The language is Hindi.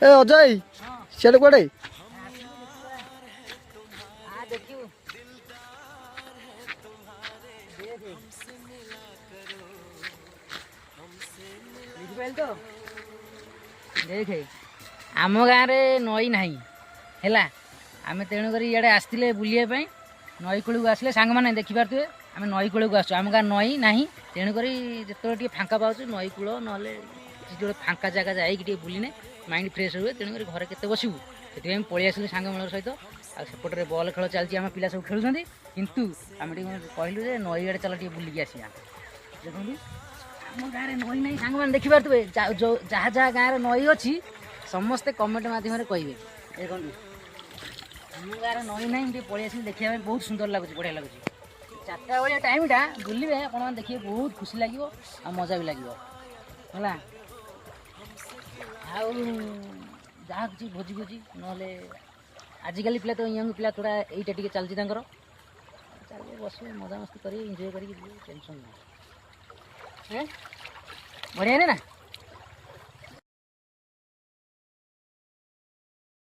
ए अजय सियाड़े कुआड़े देखे आम गाँव नई ना है आम तेणुक इे आसते बुलापी नई कूल को आसले सांग मैंने देखिपे आम नई कूल को आसु आम गाँव नई ना तेणुक जो फांका पाच नई कूल ना जो फांका जगह जाइए बुलने माइंड फ्रेश हुए तेणुक घरे के बसबू से पलि आसलु सांग मेल सहित आसेपटे बल खेल चलती आम पिला सब खेलुं किंतु आम कहलु नई आड़े चल बुलिकी आसिया देखो आम गाँव में नई ना सांग मैंने देखिपे जहाँ जहाँ गाँव में नई अच्छी समस्ते कमेंट मध्यम कहे देखो आम गाँव में नई ना पलि आस देखा बहुत सुंदर लगुच बढ़िया लगुच चार्टा बेलिया टाइमटा बुलिए आप देखिए बहुत खुशी लगे आ मजा भी लगे है जहाँ किसी भोजी भोजी ना आजिकल पिला तो यंग पिला थोड़ा यहीटा टे चलती चलिए बस मजा मस्ती कर एंजॉय कर टेंशन ना बढ़िया ना